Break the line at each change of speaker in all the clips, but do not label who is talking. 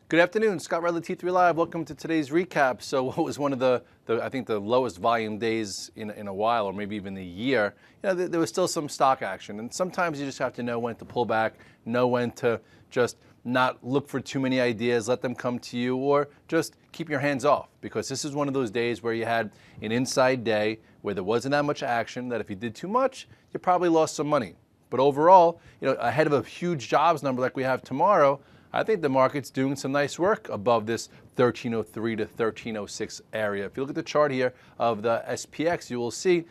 Good afternoon, Scott Redler, T3 Live. Welcome to today's recap. So what was one of the I think the lowest volume days in a while, or maybe even a year, there was still some stock action. And sometimes you just have to know when to pull back, know when to just not look for too many ideas, let them come to you, or just keep your hands off. Because this is one of those days where you had an inside day where there wasn't that much action, that if you did too much, you probably lost some money. But overall, ahead of a huge jobs number like we have tomorrow, I think the market's doing some nice work above this 1303 to 1306 area. If you look at the chart here of the SPX, you will see,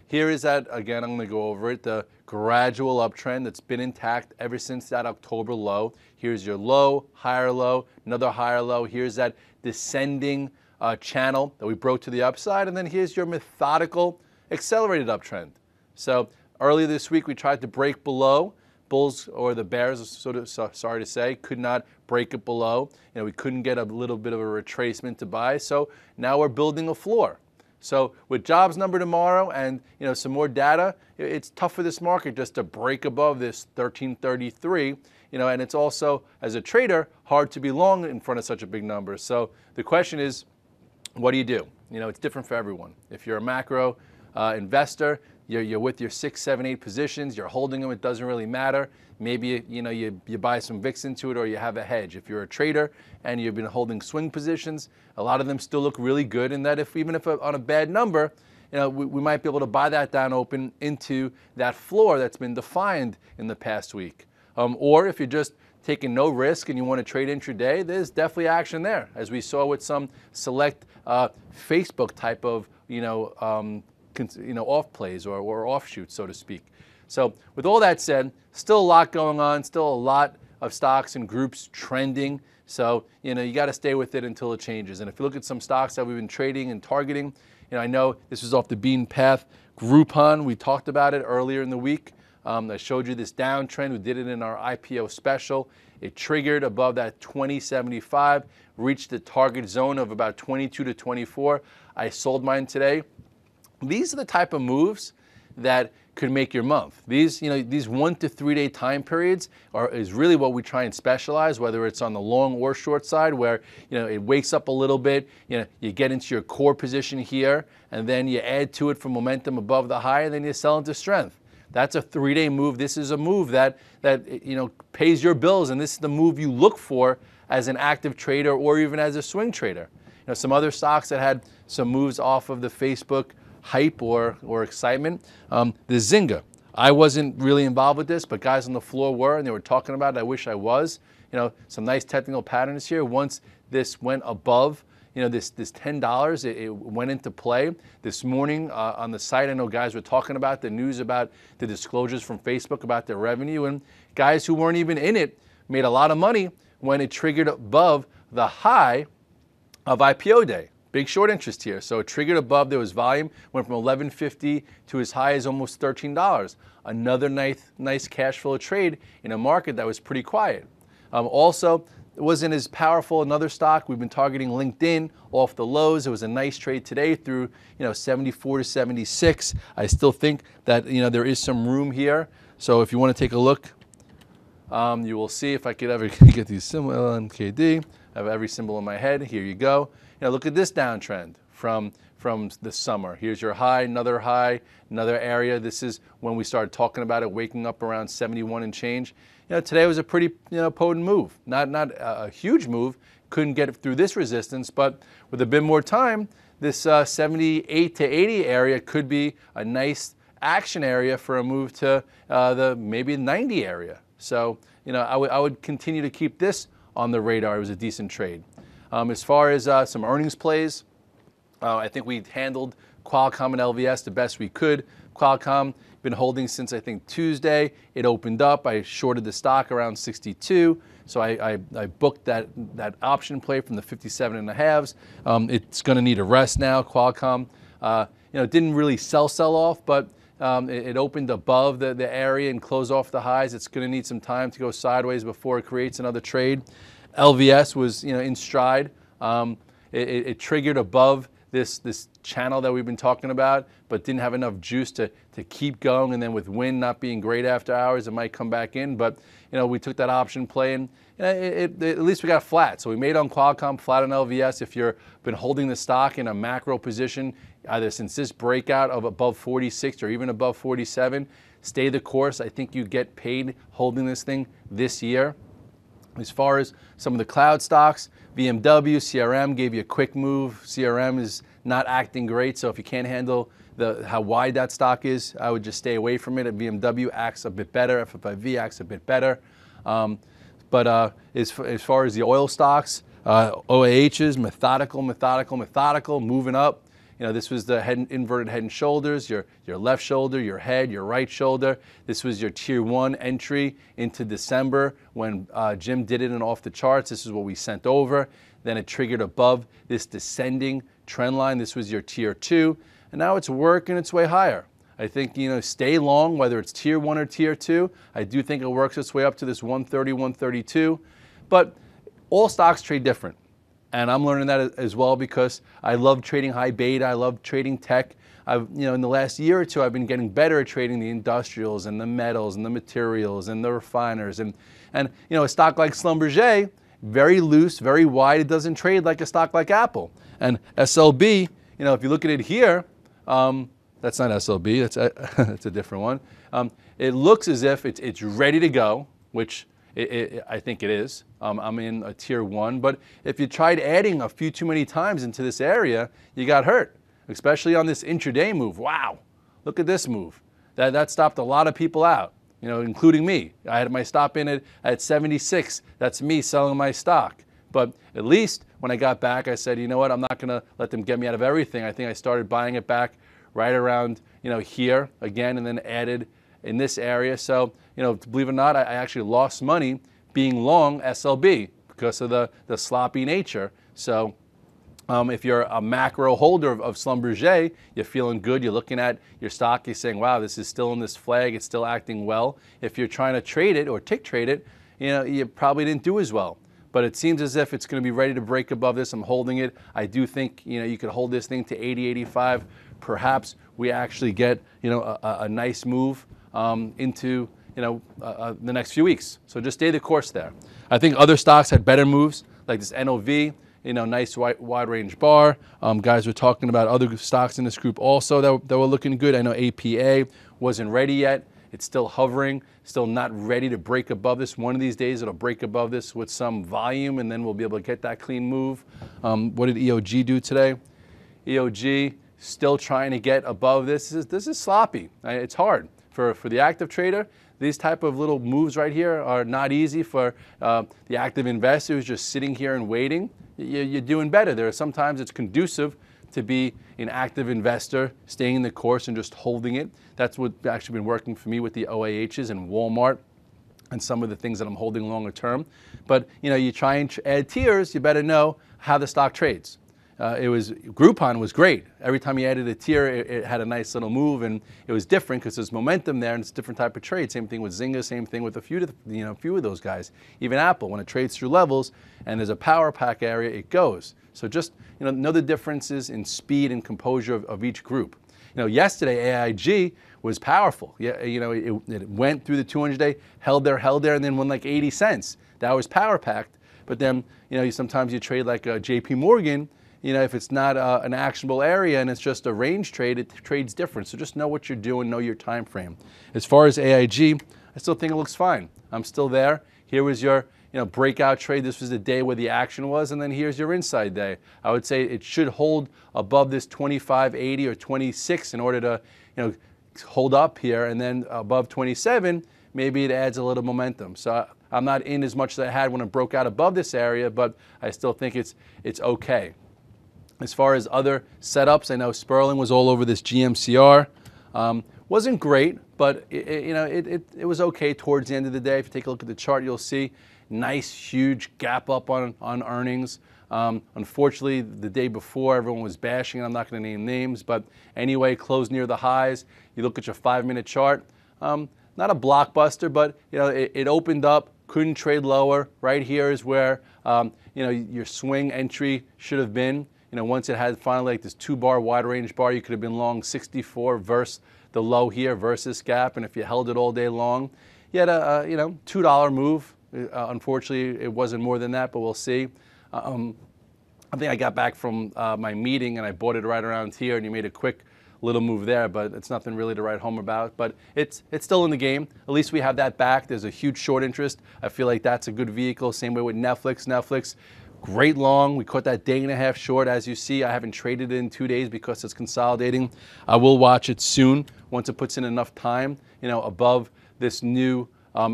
here is that, again, I'm going to go over it, the gradual uptrend that's been intact ever since that October low. Here's your low, higher low, another higher low. Here's that descending channel that we broke to the upside. And then here's your methodical accelerated uptrend. So earlier this week, we tried to break below. Bulls, or the Bears, sorry to say, could not break it below. We couldn't get a little bit of a retracement to buy. So now we're building a floor. So with jobs number tomorrow and some more data, it's tough for this market just to break above this 1333. And it's also, as a trader, hard to be long in front of such a big number. So the question is, what do you do? It's different for everyone. If you're a macro investor, you're with your 6, 7, 8 positions, you're holding them, it doesn't really matter. Maybe you buy some VIX into it, or you have a hedge. If you're a trader and you've been holding swing positions, a lot of them still look really good, in that even if on a bad number, we might be able to buy that down open into that floor that's been defined in the past week. Or if you're just taking no risk and you want to trade intraday, there's definitely action there, as we saw with some select Facebook type of off plays or offshoots, so to speak. So with all that said, still a lot going on, still a lot of stocks and groups trending. So you got to stay with it until it changes. And if you look at some stocks that we've been trading and targeting, I know this was off the beaten path. Groupon, we talked about it earlier in the week. I showed you this downtrend. We did it in our IPO special. It triggered above that 2075, reached the target zone of about 22 to 24. I sold mine today. These are the type of moves that could make your month. These 1 to 3 day time periods is really what we try and specialize, whether it's on the long or short side, where it wakes up a little bit, you get into your core position here, and then you add to it for momentum above the high, and then you sell into strength. That's a 3 day move. This is a move that pays your bills, and this is the move you look for as an active trader or even as a swing trader. Some other stocks that had some moves off of the Facebook hype or excitement. The Zynga. I wasn't really involved with this, but guys on the floor were, and they were talking about it. I wish I was. Some nice technical patterns here. Once this went above, this $10, it went into play. This morning on the site, I know guys were talking about the news about the disclosures from Facebook about their revenue, and guys who weren't even in it made a lot of money when it triggered above the high of IPO day. Big short interest here. So it triggered above, there was volume, went from $11.50 to as high as almost $13. Another nice cash flow trade in a market that was pretty quiet. Also, it wasn't as powerful. Another stock, we've been targeting LinkedIn off the lows. It was a nice trade today through 74 to 76. I still think that there is some room here. So if you want to take a look, you will see, if I could ever get these symbols, LNKD. I have every symbol in my head. Here you go. Look at this downtrend from the summer. Here's your high, another area. This is when we started talking about it, waking up around 71 and change. Today was a pretty potent move. Not a huge move. Couldn't get it through this resistance, but with a bit more time, this 78 to 80 area could be a nice action area for a move to maybe 90 area. So I would continue to keep this on the radar. It was a decent trade. As far as some earnings plays, I think we handled Qualcomm and LVS the best we could. Qualcomm, been holding since I think Tuesday. It opened up. I shorted the stock around 62. So I booked that option play from the 57 and a halves. It's going to need a rest now. Qualcomm, it didn't really sell off, but it opened above the area and closed off the highs. It's going to need some time to go sideways before it creates another trade. LVS was in stride. It triggered above this channel that we've been talking about, but didn't have enough juice to keep going. And then with wind not being great after hours, it might come back in. But we took that option play, and at least we got flat. So we made on Qualcomm, flat on LVS. If you've been holding the stock in a macro position, either since this breakout of above 46 or even above 47, stay the course. I think you get paid holding this thing this year. As far as some of the cloud stocks, BMW, CRM gave you a quick move. CRM is not acting great, so if you can't handle how wide that stock is, I would just stay away from it. BMW acts a bit better, FFIV acts a bit better. But as far as the oil stocks, OAHs, methodical, moving up. This was the inverted head and shoulders, your left shoulder, your head, your right shoulder. This was your tier 1 entry into December when Jim did it and off the charts. This is what we sent over. Then it triggered above this descending trend line. This was your tier 2. And now it's working its way higher. I think, stay long, whether it's tier 1 or tier 2. I do think it works its way up to this 130, 132. But all stocks trade different. And I'm learning that as well because I love trading high beta. I love trading tech. In the last year or two, I've been getting better at trading the industrials and the metals and the materials and the refiners. And a stock like Schlumberger, very loose, very wide. It doesn't trade like a stock like Apple. And SLB, if you look at it here, that's not SLB. That's a different one. It looks as if it's ready to go, which I think it is. I'm in a tier 1, but if you tried adding a few too many times into this area, you got hurt, especially on this intraday move. Wow, look at this move. That stopped a lot of people out, including me. I had my stop in at 76. That's me selling my stock. But at least when I got back, I said, you know what, I'm not going to let them get me out of everything. I think I started buying it back right around, here again, and then added in this area. So, believe it or not, I actually lost money being long SLB because of the sloppy nature. So if you're a macro holder of Schlumberger, you're feeling good. You're looking at your stock. You're saying, wow, this is still in this flag. It's still acting well. If you're trying to trade it or tick trade it, you probably didn't do as well. But it seems as if it's going to be ready to break above this. I'm holding it. I do think, you could hold this thing to 80, 85. Perhaps we actually get, a nice move into the next few weeks. So just stay the course there. I think other stocks had better moves, like this NOV, nice wide range bar. Guys were talking about other stocks in this group also that were looking good. I know APA wasn't ready yet. It's still hovering, still not ready to break above this. One of these days it'll break above this with some volume, and then we'll be able to get that clean move. What did EOG do today? EOG still trying to get above this. This is sloppy. It's hard. For the active trader, these type of little moves right here are not easy. For the active investor who's just sitting here and waiting, you're doing better. Sometimes it's conducive to be an active investor, staying the course and just holding it. That's what's actually been working for me with the OAHs and Walmart and some of the things that I'm holding longer term. But you try and add tiers, you better know how the stock trades. Groupon was great. Every time you added a tier, it had a nice little move, and it was different because there's momentum there, and it's a different type of trade. Same thing with Zynga, same thing with a few of those guys. Even Apple, when it trades through levels and there's a power pack area, it goes. So just know the differences in speed and composure of each group. Yesterday AIG was powerful. Yeah, it went through the 200-day, held there, and then won like 80 cents. That was power packed. But then sometimes you trade like JP Morgan. If it's not an actionable area and it's just a range trade, it trades different. So just know what you're doing, know your time frame. As far as AIG, I still think it looks fine. I'm still there. Here was your breakout trade. This was the day where the action was, and then here's your inside day. I would say it should hold above this 25.80 or 26 in order to hold up here, and then above 27, maybe it adds a little momentum. So I'm not in as much as I had when it broke out above this area, but I still think it's okay. As far as other setups, I know Sperling was all over this GMCR. Wasn't great, but it was okay towards the end of the day. If you take a look at the chart, you'll see nice, huge gap up on earnings. Unfortunately, the day before, everyone was bashing it. I'm not going to name names, but anyway, closed near the highs. You look at your 5-minute chart. Not a blockbuster, but it opened up, couldn't trade lower. Right here is where your swing entry should have been. once it had finally like this 2-bar wide range bar, you could have been long 64 versus the low here versus gap. And if you held it all day long, you had a $2 move. Unfortunately, it wasn't more than that, but we'll see. I think I got back from my meeting and I bought it right around here, and you made a quick little move there, but it's nothing really to write home about. But it's still in the game. At least we have that back. There's a huge short interest. I feel like that's a good vehicle. Same way with Netflix. Netflix, great long. We caught that 1.5 day short. As you see, I haven't traded it in 2 days because it's consolidating. I will watch it soon once it puts in enough time, above this new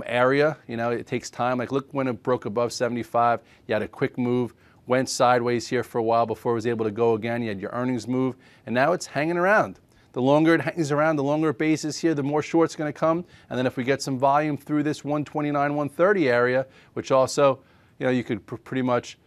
area. It takes time. Like, look, when it broke above 75, you had a quick move, went sideways here for a while before it was able to go again. You had your earnings move, and now it's hanging around. The longer it hangs around, the longer it bases here, the more short's going to come. And then if we get some volume through this 129, 130 area, which also, you could pretty much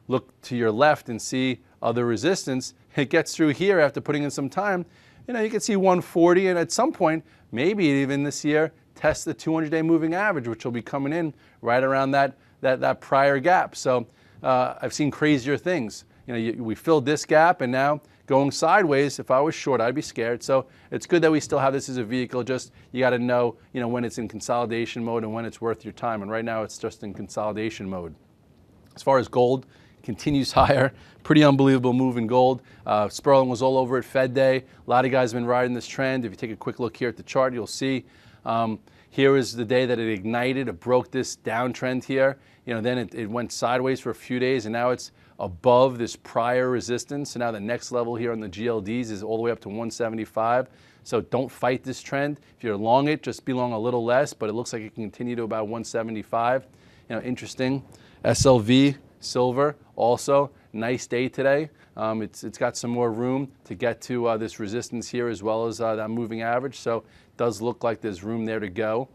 look to your left and see other resistance. It gets through here after putting in some time. You can see 140, and at some point, maybe even this year, test the 200-day moving average, which will be coming in right around that prior gap. So I've seen crazier things. We filled this gap, and now going sideways. If I was short, I'd be scared. So it's good that we still have this as a vehicle. Just you got to know, when it's in consolidation mode and when it's worth your time. And right now, it's just in consolidation mode. As far as gold, continues higher. Pretty unbelievable move in gold. Sperling was all over it Fed Day. A lot of guys have been riding this trend. If you take a quick look here at the chart, you'll see here is the day that it ignited. It broke this downtrend here. Then it went sideways for a few days, and now it's above this prior resistance. So now the next level here on the GLDs is all the way up to 175. So don't fight this trend. If you're long it, just be long a little less, but it looks like it can continue to about 175. Interesting. SLV, silver, also nice day today. It's got some more room to get to this resistance here as well as that moving average. So it does look like there's room there to go.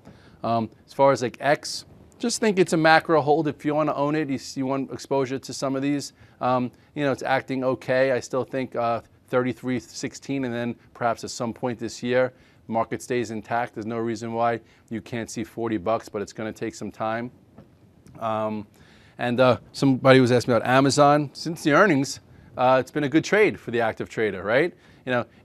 As far as like X, just think it's a macro hold. If you want to own it, you want exposure to some of these, it's acting okay. I still think 33.16, and then perhaps at some point this year, market stays intact. There's no reason why you can't see $40, but it's going to take some time. And somebody was asking me about Amazon. Since the earnings, it's been a good trade for the active trader, right?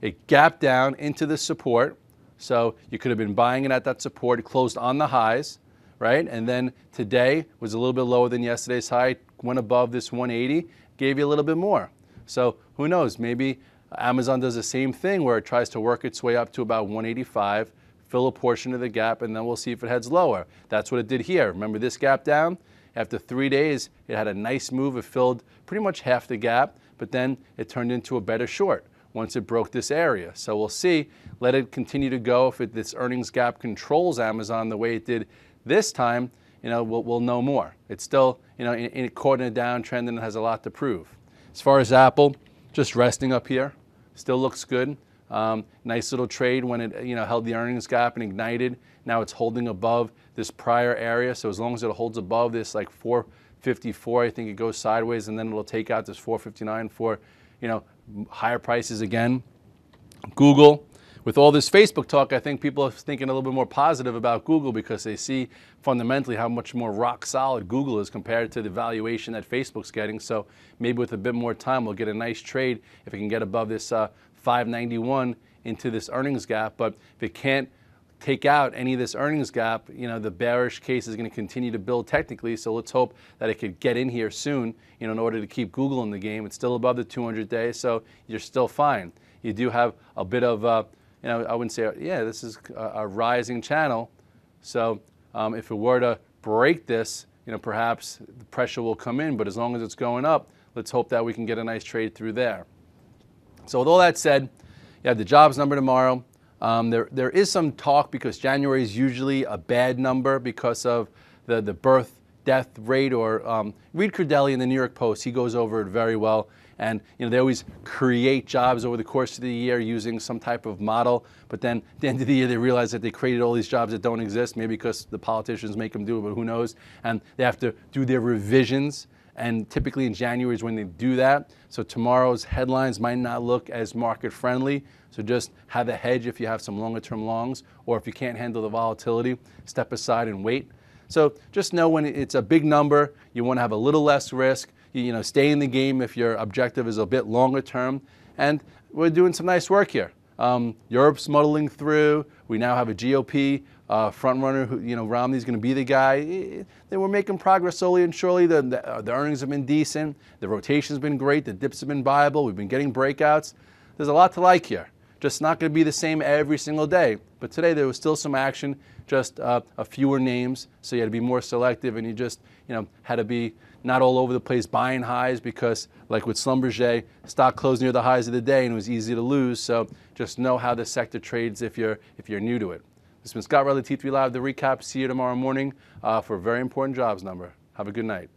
It gapped down into the support. So you could have been buying it at that support. It closed on the highs, right? And then today was a little bit lower than yesterday's high, went above this 180, gave you a little bit more. So who knows? Maybe Amazon does the same thing where it tries to work its way up to about 185, fill a portion of the gap, and then we'll see if it heads lower. That's what it did here. Remember this gap down? After 3 days, it had a nice move. It filled pretty much half the gap, but then it turned into a better short once it broke this area. So we'll see. Let it continue to go. If this earnings gap controls Amazon the way it did this time, we'll know more. It's still, caught in a downtrend and it has a lot to prove. As far as Apple, just resting up here, still looks good. Nice little trade when it, held the earnings gap and ignited. Now it's holding above this prior area. So as long as it holds above this like 454, I think it goes sideways, and then it'll take out this 459 for, higher prices again. Google. With all this Facebook talk, I think people are thinking a little bit more positive about Google because they see fundamentally how much more rock solid Google is compared to the valuation that Facebook's getting. So maybe with a bit more time, we'll get a nice trade if it can get above this 591 into this earnings gap. But if it can't take out any of this earnings gap, the bearish case is going to continue to build technically. So let's hope that it could get in here soon, in order to keep Google in the game. It's still above the 200-day, so you're still fine. You do have a bit of I wouldn't say, this is a rising channel. So if it were to break this, perhaps the pressure will come in. But as long as it's going up, let's hope that we can get a nice trade through there. So with all that said, you have the jobs number tomorrow. There is some talk because January is usually a bad number because of the birth death rate. Or read Credelli in the New York Post. He goes over it very well. And they always create jobs over the course of the year using some type of model. But then at the end of the year, they realize that they created all these jobs that don't exist, maybe because the politicians make them do it, but who knows. And they have to do their revisions. And typically in January is when they do that. So tomorrow's headlines might not look as market friendly. So just have a hedge if you have some longer term longs, or if you can't handle the volatility, step aside and wait. So just know when it's a big number, you want to have a little less risk. stay in the game if your objective is a bit longer term. And we're doing some nice work here. Europe's muddling through. We now have a GOP front runner who, Romney's going to be the guy. They were making progress slowly and surely. The earnings have been decent. The rotation's been great. The dips have been viable. We've been getting breakouts. There's a lot to like here. Just not going to be the same every single day. But today there was still some action, just a fewer names. So you had to be more selective, and you just, had to be not all over the place buying highs because, like with Schlumberger, stock closed near the highs of the day and it was easy to lose. So just know how the sector trades if you're new to it. This has been Scott Redler, T3 Live, the recap. See you tomorrow morning for a very important jobs number. Have a good night.